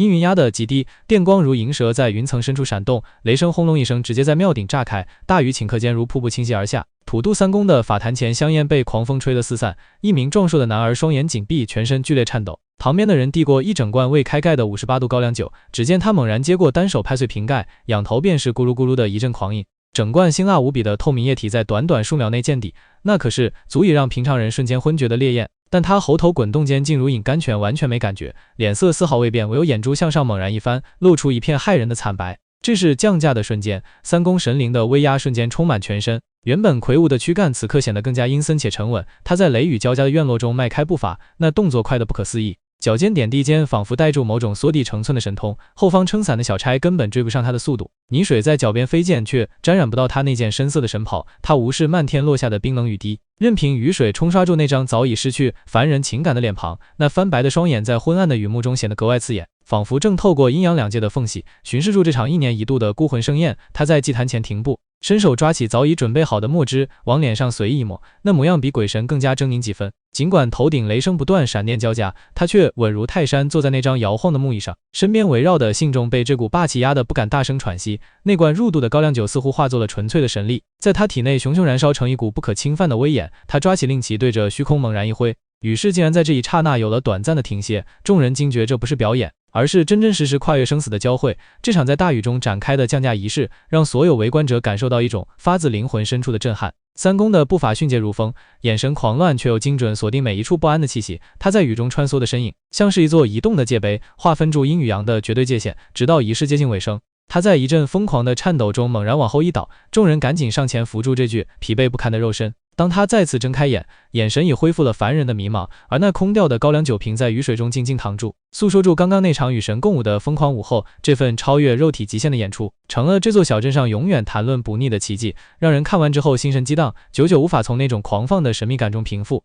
阴云压得极低，电光如银蛇在云层深处闪动，雷声轰隆一声，直接在庙顶炸开，大雨顷刻间如瀑布倾泻而下。普渡三公的法坛前，香烟被狂风吹得四散。一名壮硕的男儿双眼紧闭，全身剧烈颤抖。旁边的人递过一整罐未开盖的58度高粱酒，只见他猛然接过，单手拍碎瓶盖，仰头便是咕噜咕噜的一阵狂饮。整罐辛辣无比的透明液体在短短数秒内见底，那可是足以让平常人瞬间昏厥的烈焰。但他喉头滚动间，竟如饮甘泉，完全没感觉，脸色丝毫未变，唯有眼珠向上猛然一翻，露出一片骇人的惨白。这是降价的瞬间，三公神灵的威压瞬间充满全身。原本魁梧的躯干此刻显得更加阴森且沉稳，他在雷雨交加的院落中迈开步伐，那动作快得不可思议，脚尖点地间仿佛带住某种缩地成寸的神通，后方撑伞的小差根本追不上他的速度，泥水在脚边飞溅，却沾染不到他那件深色的神袍。他无视漫天落下的冰冷雨滴，任凭雨水冲刷住那张早已失去凡人情感的脸庞，那翻白的双眼在昏暗的雨幕中显得格外刺眼，仿佛正透过阴阳两界的缝隙巡视住这场1年1度的孤魂盛宴。他在祭坛前停步，伸手抓起早已准备好的墨汁，往脸上随意一抹，那模样比鬼神更加狰狞几分。尽管头顶雷声不断，闪电交加，他却稳如泰山，坐在那张摇晃的木椅上，身边围绕的信众被这股霸气压得不敢大声喘息。那罐入肚的高粱酒似乎化作了纯粹的神力，在他体内熊熊燃烧成一股不可侵犯的威严。他抓起令旗，对着虚空猛然一挥，雨势竟然在这一刹那有了短暂的停歇。众人惊觉这不是表演，而是真真实实跨越生死的交汇。这场在大雨中展开的降价仪式，让所有围观者感受到一种发自灵魂深处的震撼。三公的步伐迅捷如风，眼神狂乱，却又精准锁定每一处不安的气息。他在雨中穿梭的身影，像是一座移动的界碑，划分住阴与阳的绝对界限，直到仪式接近尾声。他在一阵疯狂的颤抖中猛然往后一倒，众人赶紧上前扶住这具疲惫不堪的肉身。当他再次睁开眼，眼神已恢复了凡人的迷茫，而那空掉的高粱酒瓶在雨水中静静躺住，诉说住刚刚那场与神共舞的疯狂午后。这份超越肉体极限的演出，成了这座小镇上永远谈论不腻的奇迹，让人看完之后心神激荡，久久无法从那种狂放的神秘感中平复。